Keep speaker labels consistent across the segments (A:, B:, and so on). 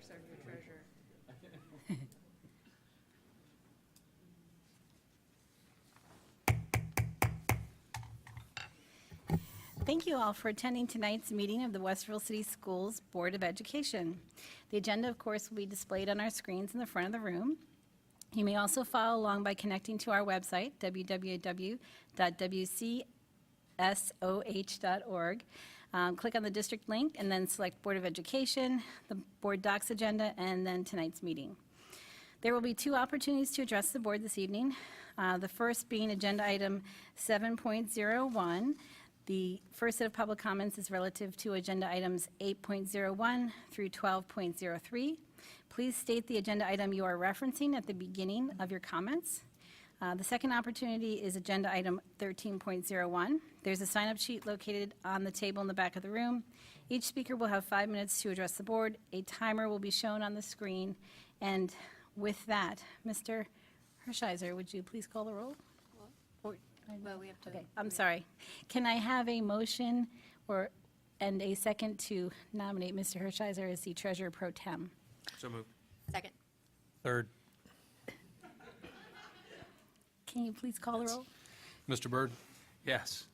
A: serve your treasurer.
B: Thank you all for attending tonight's meeting of the Westerville City Schools Board of Education. The agenda, of course, will be displayed on our screens in the front of the room. You may also follow along by connecting to our website, www.wcsoh.org. Click on the district link and then select Board of Education, the Board Docs agenda, and then tonight's meeting. There will be two opportunities to address the board this evening. The first being agenda item 7.01. The first set of public comments is relative to agenda items 8.01 through 12.03. Please state the agenda item you are referencing at the beginning of your comments. The second opportunity is agenda item 13.01. There's a sign-up sheet located on the table in the back of the room. Each speaker will have 5 minutes to address the board. A timer will be shown on the screen. And with that, Mr. Hershiser, would you please call the roll?
A: Well, we have to.
B: Okay, I'm sorry. Can I have a motion and a second to nominate Mr. Hershiser as the treasurer pro tem?
C: So moved.
A: Second.
C: Third.
B: Can you please call the roll?
D: Mr. Byrd?
C: Yes.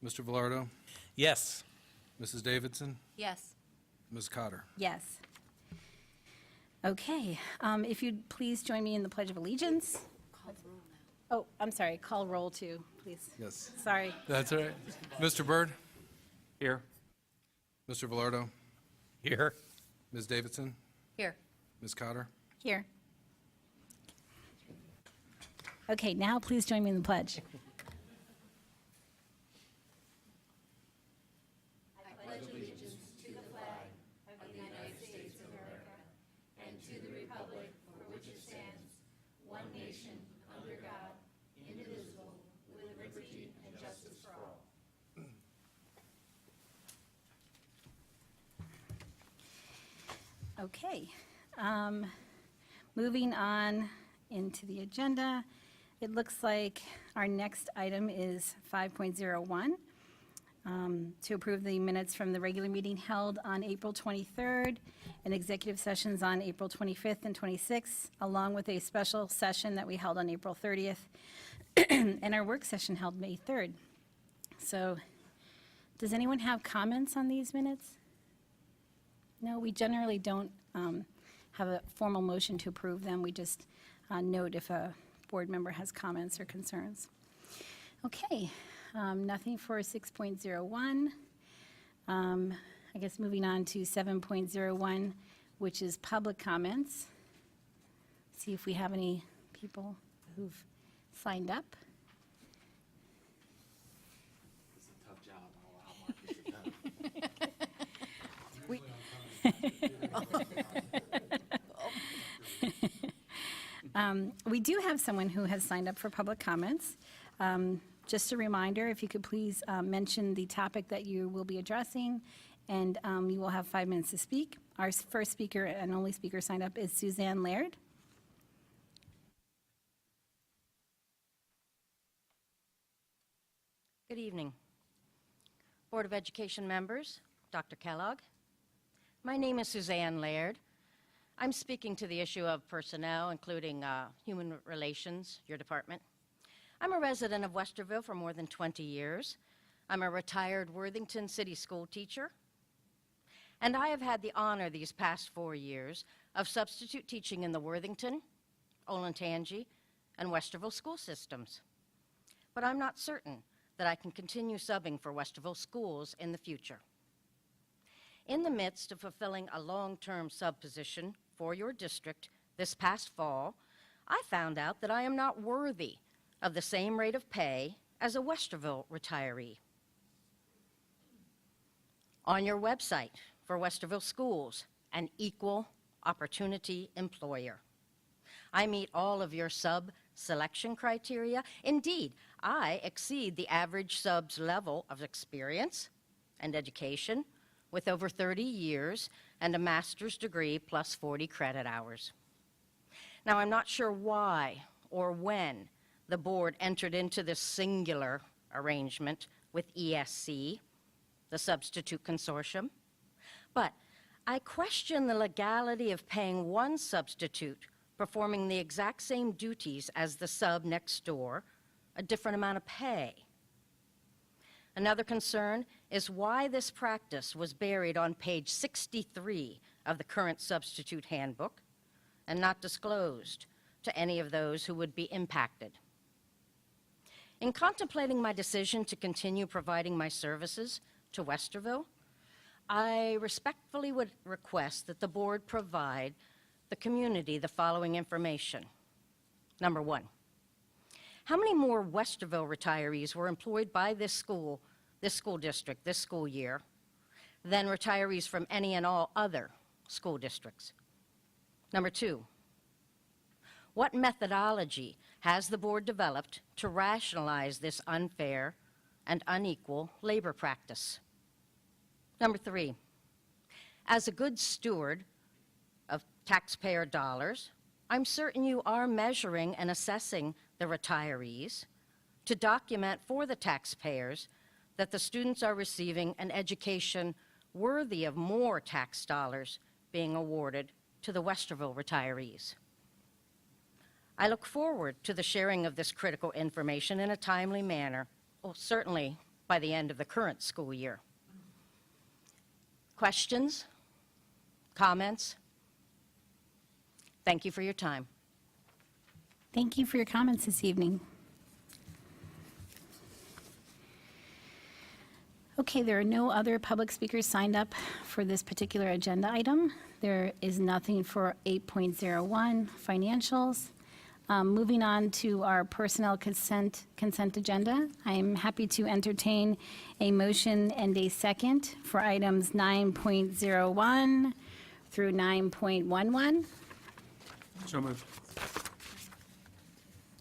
D: Mr. Velardo?
C: Yes.
D: Mrs. Davidson?
A: Yes.
D: Ms. Cotter?
B: Yes. Okay, if you'd please join me in the Pledge of Allegiance.
A: Call the roll now.
B: Oh, I'm sorry, call roll too, please.
D: Yes.
B: Sorry.
D: That's all right. Mr. Byrd?
C: Here.
D: Mr. Velardo?
C: Here.
D: Ms. Davidson?
A: Here.
D: Ms. Cotter?
B: Here. Okay, now please join me in the pledge. Okay, moving on into the agenda, it looks like our next item is 5.01, to approve the minutes from the regular meeting held on April 23rd and executive sessions on April 25th and 26th, along with a special session that we held on April 30th and our work session held May 3rd. So, does anyone have comments on these minutes? No, we generally don't have a formal motion to approve them. We just note if a board member has comments or concerns. Okay, nothing for 6.01. I guess moving on to 7.01, which is public comments. See if we have any people who've signed up.
E: It's a tough job. I don't know how Marcus has done it.
B: We do have someone who has signed up for public comments. Just a reminder, if you could please mention the topic that you will be addressing, and you will have 5 minutes to speak. Our first speaker and only speaker signed up is Suzanne Laird.
F: Good evening. Board of Education members, Dr. Kellogg. My name is Suzanne Laird. I'm speaking to the issue of personnel, including human relations, your department. I'm a resident of Westerville for more than 20 years. I'm a retired Worthington City School teacher. And I have had the honor these past 4 years of substitute teaching in the Worthington, Olentangy, and Westerville school systems. But I'm not certain that I can continue subbing for Westerville schools in the future. In the midst of fulfilling a long-term sub position for your district this past fall, I found out that I am not worthy of the same rate of pay as a Westerville retiree. On your website for Westerville schools, an equal opportunity employer. I meet all of your sub selection criteria. Indeed, I exceed the average sub's level of experience and education with over 30 years and a master's degree plus 40 credit hours. Now, I'm not sure why or when the board entered into this singular arrangement with ESC, the Substitute Consortium, but I question the legality of paying one substitute performing the exact same duties as the sub next door a different amount of pay. Another concern is why this practice was buried on page 63 of the current substitute handbook and not disclosed to any of those who would be impacted. In contemplating my decision to continue providing my services to Westerville, I respectfully would request that the board provide the community the following information. Number one, how many more Westerville retirees were employed by this school district this school year than retirees from any and all other school districts? Number two, what methodology has the board developed to rationalize this unfair and unequal labor practice? Number three, as a good steward of taxpayer dollars, I'm certain you are measuring and assessing the retirees to document for the taxpayers that the students are receiving an education worthy of more tax dollars being awarded to the Westerville retirees. I look forward to the sharing of this critical information in a timely manner, well, certainly by the end of the current school year. Questions? Comments? Thank you for your time.
B: Thank you for your comments this evening. Okay, there are no other public speakers signed up for this particular agenda item. There is nothing for 8.01, financials. Moving on to our personnel consent agenda, I'm happy to entertain a motion and a second for items 9.01 through 9.11.
C: So moved.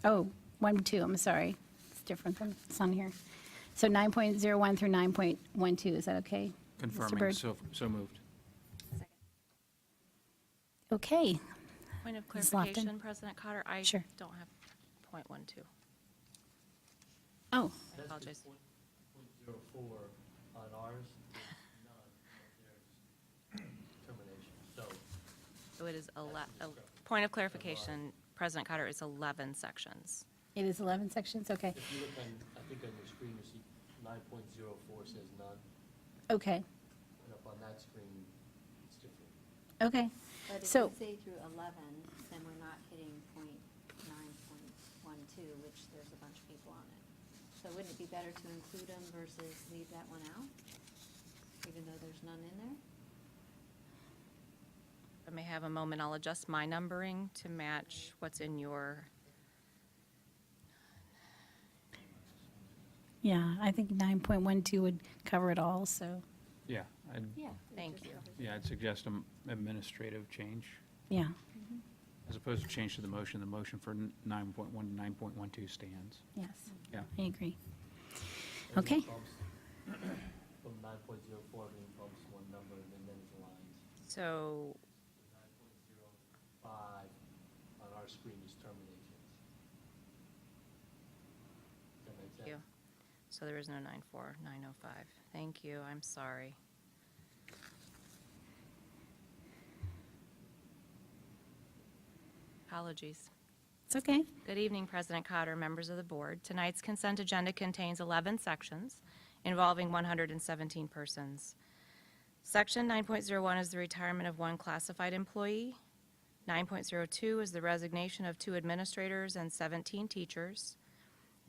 B: Oh, 1, 2, I'm sorry. It's different than it's on here. So 9.01 through 9.12, is that okay? Mr.
C: Confirming,
B: Byrd?
C: so moved.
B: Okay,
G: Point of
B: Ms. Lofton?
G: clarification, President Cotter, I
B: Sure.
G: don't have .12.
B: oh,
G: I apologize.
E: .04 on ours, none on theirs, termination. So
G: So it is point of clarification, President Cotter, it's 11 sections.
B: it is 11 sections, okay.
E: if you look on, I think on your screen, you see 9.04 says none,
B: Okay,
E: and up on that screen, it's different.
B: okay.
A: But if
B: So-
A: we say through 11, then we're not hitting .9.12, which there's a bunch of people on it. So wouldn't it be better to include them versus leave that one out, even though there's none in there?
G: If I may have a moment, I'll adjust my numbering to match what's in your,
B: Yeah, I think 9.12 would cover it all, so,
C: Yeah,
A: Yeah.
G: thank you.
C: I'd suggest an administrative change,
B: yeah.
C: as opposed to change to the motion. The motion for 9.1 to 9.12 stands.
B: Yes,
C: Yeah.
B: I agree.
E: And
B: Okay.
E: it bumps from 9.04, then it bumps one number, and then it's lines.
G: So
E: 9.05 on our screen is terminations. Does that make sense?
G: Thank you. So there is no 9.4, 9.05. Thank you, I'm sorry. Apologies.
B: It's okay.
G: Good evening, President Cotter, members of the board. Tonight's consent agenda contains 11 sections involving 117 persons. Section 9.01 is the retirement of one classified employee. 9.02 is the resignation of 2 administrators and 17 teachers.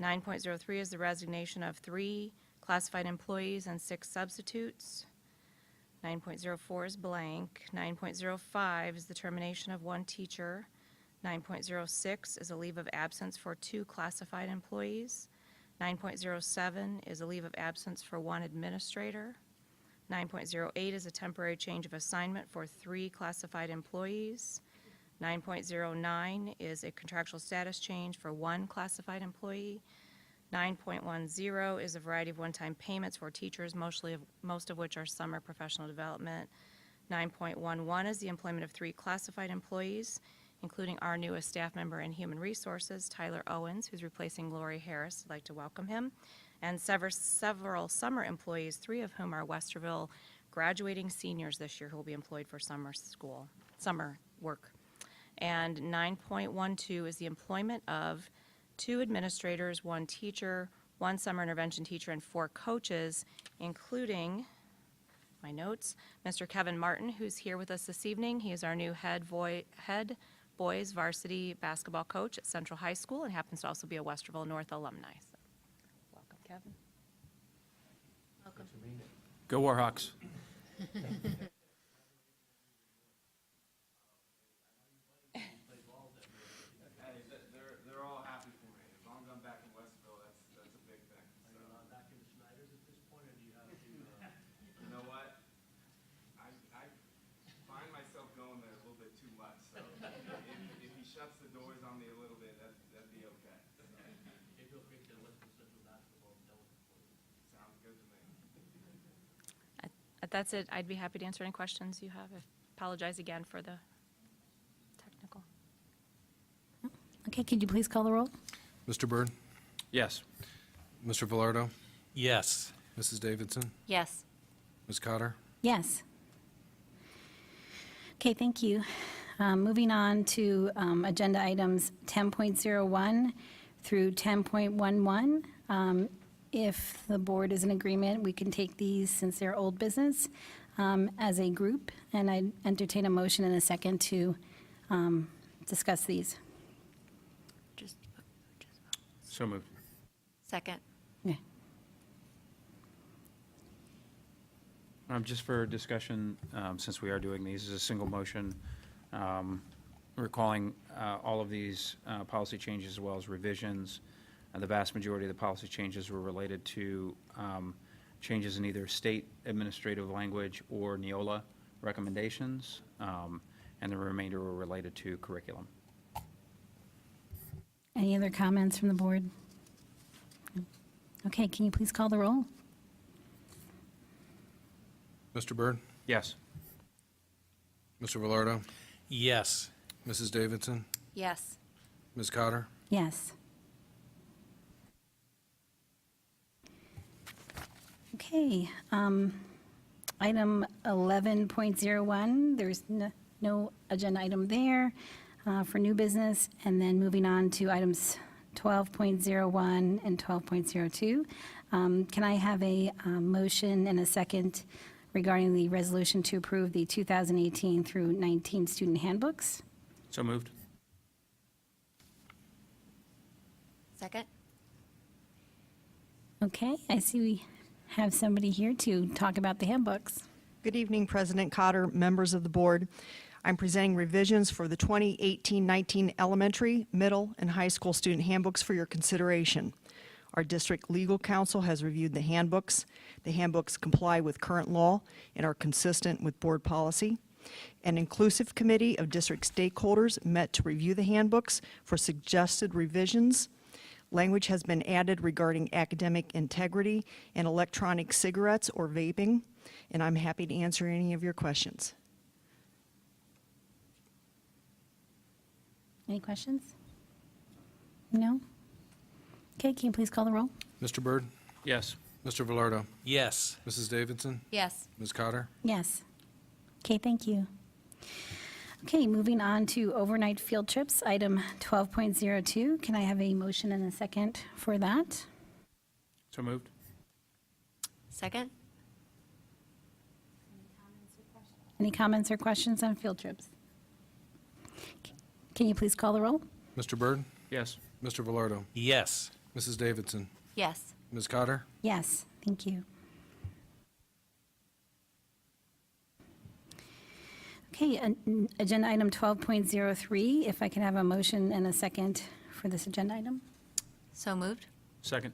G: 9.03 is the resignation of 3 classified employees and 6 substitutes. 9.04 is blank. 9.05 is the termination of 1 teacher. 9.06 is a leave of absence for 2 classified employees. 9.07 is a leave of absence for 1 administrator. 9.08 is a temporary change of assignment for 3 classified employees. 9.09 is a contractual status change for 1 classified employee. 9.10 is a variety of one-time payments for teachers, most of which are summer professional development. 9.11 is the employment of 3 classified employees, including our newest staff member in Human Resources, Tyler Owens, who's replacing Lori Harris. I'd like to welcome him. And several summer employees, 3 of whom are Westerville graduating seniors this year who will be employed for summer work. And 9.12 is the employment of 2 administrators, 1 teacher, 1 summer intervention teacher, and 4 coaches, including, my notes, Mr. Kevin Martin, who's here with us this evening. He is our new head boys varsity basketball coach at Central High School and happens to also be a Westerville North alumni. So, welcome, Kevin.
A: Welcome.
C: Go Warhawks.
H: They're all happy for me. As long as I'm back in Westerville, that's a big thing.
E: Are you not back in the Schneiders at this point, or do you have to?
H: You know what? I find myself going there a little bit too much. So if he shuts the doors on me a little bit, that'd be okay. So,
E: Maybe he'll make the Western Central basketball delicate for you.
H: sounds good to me.
G: That's it. I'd be happy to answer any questions you have. I apologize again for the technical.
B: Okay, could you please call the roll?
D: Mr. Byrd?
C: Yes.
D: Mr. Velardo?
I: Yes.
D: Mrs. Davidson?
A: Yes.
D: Ms. Cotter?
B: Yes. Okay, thank you. Moving on to agenda items 10.01 through 10.11. If the board is in agreement, we can take these, since they're old business, as a group, and I entertain a motion in a second to discuss these.
A: Just
C: So moved.
A: second.
B: Yeah.
C: Just for discussion, since we are doing these as a single motion, recalling all of these policy changes as well as revisions. The vast majority of the policy changes were related to changes in either state administrative language or Neola recommendations, and the remainder were related to curriculum.
B: Any other comments from the board? Okay, can you please call the roll?
D: Mr. Byrd?
C: Yes.
D: Mr. Velardo?
I: Yes.
D: Mrs. Davidson?
A: Yes.
D: Ms. Cotter?
B: Yes. Okay, item 11.01, there's no agenda item there for new business. And then moving on to items 12.01 and 12.02. Can I have a motion and a second regarding the resolution to approve the 2018 through 19 student handbooks?
C: So moved.
A: Second?
B: Okay, I see we have somebody here to talk about the handbooks.
J: Good evening, President Cotter, members of the board. I'm presenting revisions for the 2018-19 elementary, middle, and high school student handbooks for your consideration. Our district legal counsel has reviewed the handbooks. The handbooks comply with current law and are consistent with board policy. An inclusive committee of district stakeholders met to review the handbooks for suggested revisions. Language has been added regarding academic integrity and electronic cigarettes or vaping, and I'm happy to answer any of your questions.
B: Any questions? No? Okay, can you please call the roll?
D: Mr. Byrd?
C: Yes.
D: Mr. Velardo?
I: Yes.
D: Mrs. Davidson?
A: Yes.
D: Ms. Cotter?
B: Yes. Okay, thank you. Okay, moving on to overnight field trips, item 12.02. Can I have a motion and a second for that?
C: So moved.
A: Second?
B: Any comments or questions on field trips? Can you please call the roll?
D: Mr. Byrd?
C: Yes.
D: Mr. Velardo?
I: Yes.
D: Mrs. Davidson?
A: Yes.
D: Ms. Cotter?
B: Yes, thank you. Okay, agenda item 12.03, if I can have a motion and a second for this agenda item?
A: So moved?
C: Second.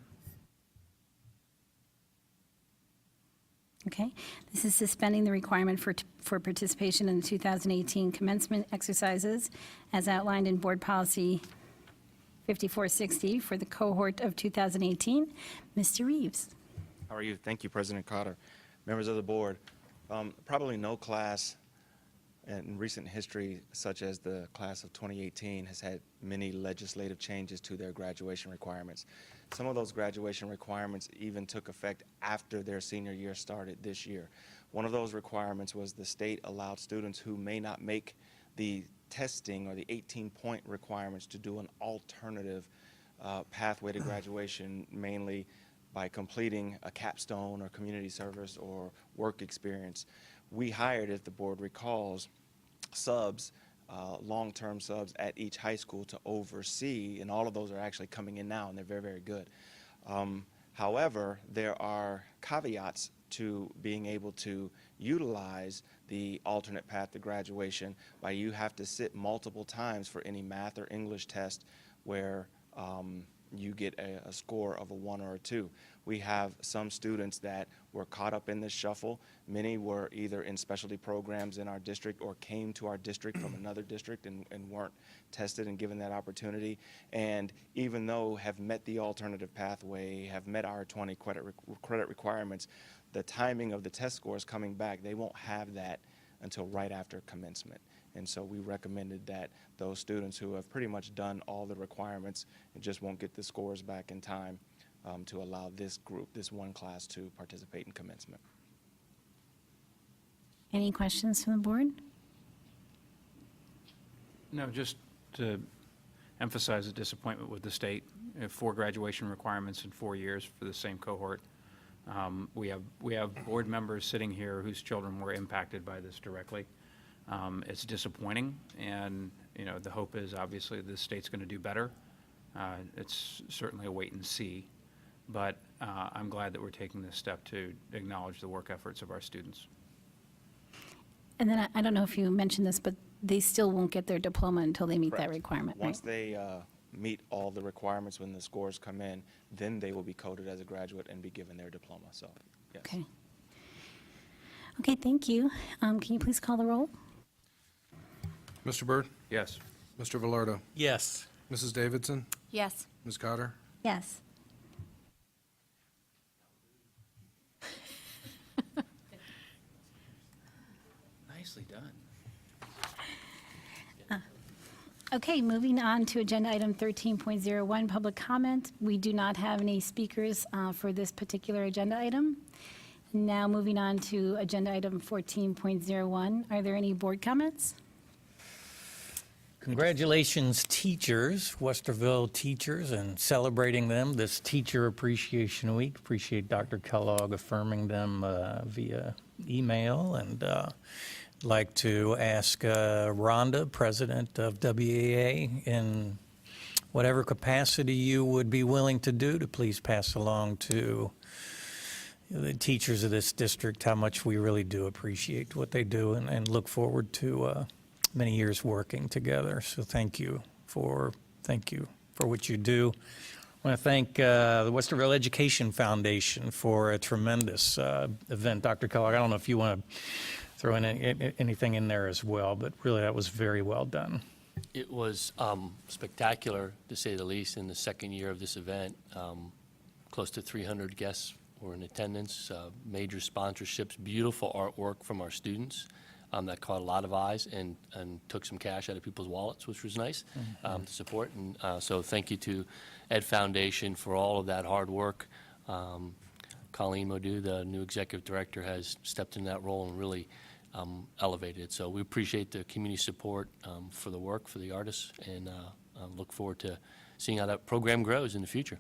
B: Okay, this is suspending the requirement for participation in the 2018 commencement exercises as outlined in Board Policy 5460 for the cohort of 2018. Mr. Reeves.
K: How are you? Thank you, President Cotter. Members of the board, probably no class in recent history, such as the class of 2018, has had many legislative changes to their graduation requirements. Some of those graduation requirements even took effect after their senior year started this year. One of those requirements was the state allowed students who may not make the testing or the 18-point requirements to do an alternative pathway to graduation, mainly by completing a capstone or community service or work experience. We hired, if the board recalls, subs, long-term subs at each high school to oversee, and all of those are actually coming in now, and they're very, very good. However, there are caveats to being able to utilize the alternate path to graduation by you have to sit multiple times for any math or English test where you get a score of a 1 or a 2. We have some students that were caught up in this shuffle. Many were either in specialty programs in our district or came to our district from another district and weren't tested and given that opportunity. And even though have met the alternative pathway, have met our 20 credit requirements, the timing of the test scores coming back, they won't have that until right after commencement. And so we recommended that those students who have pretty much done all the requirements and just won't get the scores back in time to allow this group, this one class, to participate in commencement.
B: Any questions from the board?
C: No, just to emphasize the disappointment with the state. 4 graduation requirements in 4 years for the same cohort. We have board members sitting here whose children were impacted by this directly. It's disappointing, and the hope is obviously the state's going to do better. It's certainly a wait and see, but I'm glad that we're taking this step to acknowledge the work efforts of our students.
B: And then I don't know if you mentioned this, but they still won't get their diploma until they meet that
K: Correct.
B: requirement, right?
K: Once they meet all the requirements when the scores come in, then they will be coded as a graduate and be given their diploma. So, yes.
B: Okay. Okay, thank you. Can you please call the roll?
D: Mr. Byrd?
C: Yes.
D: Mr. Velardo?
I: Yes.
D: Mrs. Davidson?
A: Yes.
D: Ms. Cotter?
B: Yes.
C: Nicely done.
B: Okay, moving on to agenda item 13.01, public comment. We do not have any speakers for this particular agenda item. Now moving on to agenda item 14.01. Are there any board comments?
I: Congratulations, teachers, Westerville teachers, and celebrating them this Teacher Appreciation Week. Appreciate Dr. Kellogg affirming them via email. And like to ask Rhonda, president of WEA, in whatever capacity you would be willing to do, to please pass along to the teachers of this district how much we really do appreciate what they do and look forward to many years working together. So thank you for what you do. I want to thank the Westerville Education Foundation for a tremendous event. Dr. Kellogg, I don't know if you want to throw in anything in there as well, but really that was very well done.
E: It was spectacular, to say the least, in the second year of this event. Close to 300 guests were in attendance, major sponsorships, beautiful artwork from our students that caught a lot of eyes and took some cash out of people's wallets, which was nice to support. And so thank you to Ed Foundation for all of that hard work. Colleen Modou, the new executive director, has stepped in that role and really elevated it. So we appreciate the community support for the work, for the artists, and look forward to seeing how that program grows in the future.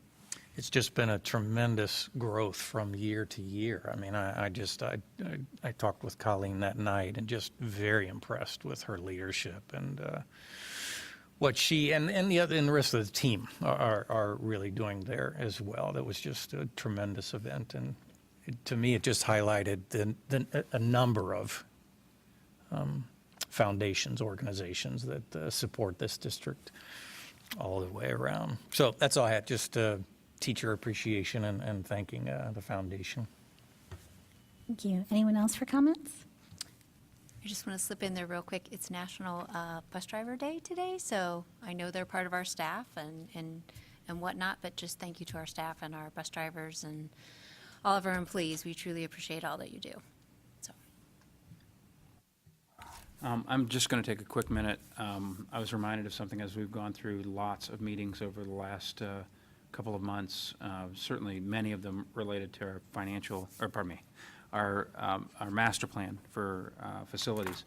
I: It's just been a tremendous growth from year to year. I mean, I talked with Colleen that night and just very impressed with her leadership and what she and the rest of the team are really doing there as well. That was just a tremendous event, and to me, it just highlighted a number of foundations, organizations that support this district all the way around. So that's all I had. Just teacher appreciation and thanking the foundation.
B: Thank you. Anyone else for comments?
A: I just want to slip in there real quick. It's National Bus Driver Day today, so I know they're part of our staff and whatnot, but just thank you to our staff and our bus drivers and all of our employees. We truly appreciate all that you do. So.
C: I'm just going to take a quick minute. I was reminded of something as we've gone through lots of meetings over the last couple of months, certainly many of them related to our our master plan for facilities.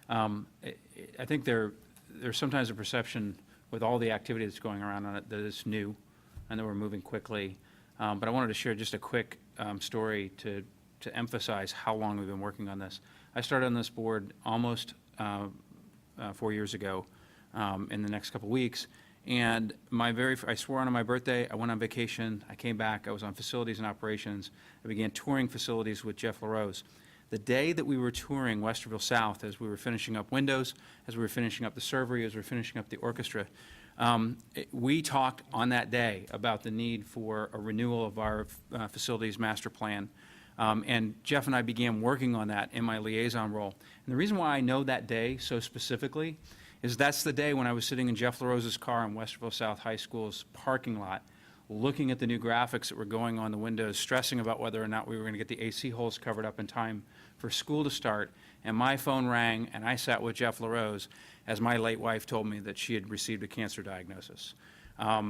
C: I think there's sometimes a perception with all the activity that's going around on it that it's new and that we're moving quickly. But I wanted to share just a quick story to emphasize how long we've been working on this. I started on this board almost 4 years ago in the next couple weeks. And I swore on my birthday, I went on vacation, I came back, I was on facilities and operations. I began touring facilities with Jeff LaRose. The day that we were touring Westerville South, as we were finishing up windows, as we were finishing up the servery, as we were finishing up the orchestra, we talked on that day about the need for a renewal of our facilities master plan. And Jeff and I began working on that in my liaison role. And the reason why I know that day so specifically is that's the day when I was sitting in Jeff LaRose's car in Westerville South High School's parking lot, looking at the new graphics that were going on the windows, stressing about whether or not we were going to get the AC holes covered up in time for school to start. And my phone rang, and I sat with Jeff LaRose as my late wife told me that she had received a cancer diagnosis.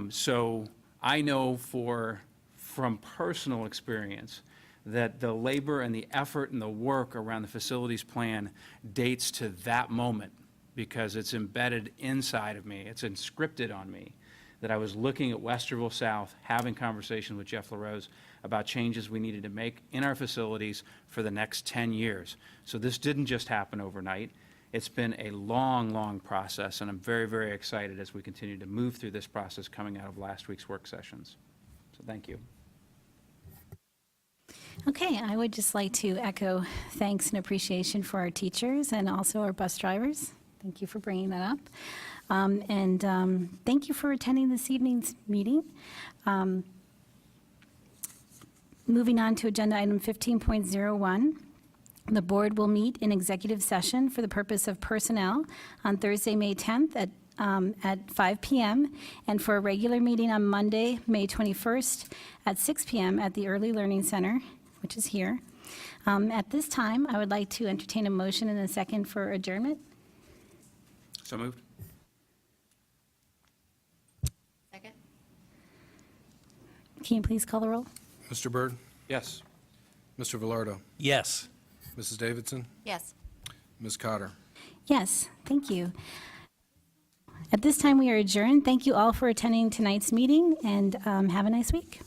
C: So I know from personal experience that the labor and the effort and the work around the facilities plan dates to that moment, because it's embedded inside of me, it's inscripted on me, that I was looking at Westerville South, having conversations with Jeff LaRose about changes we needed to make in our facilities for the next 10 years. So this didn't just happen overnight. It's been a long, long process, and I'm very, very excited as we continue to move through this process coming out of last week's work sessions. So thank you.
B: Okay, I would just like to echo thanks and appreciation for our teachers and also our bus drivers. Thank you for bringing that up. Thank you for attending this evening's meeting. Moving on to agenda item 15.01. The board will meet in executive session for the purpose of personnel on Thursday, May 10th at 5 p.m. and for a regular meeting on Monday, May 21st at 6 p.m. at the Early Learning Center, which is here. At this time, I would like to entertain a motion and a second for adjournment.
C: So moved.
A: Second?
B: Can you please call the roll?
D: Mr. Byrd?
C: Yes.
D: Mr. Velardo?
I: Yes.
D: Mrs. Davidson?
A: Yes.
D: Ms. Cotter?
B: Yes, thank you. At this time, we are adjourned. Thank you all for attending tonight's meeting, and have a nice week.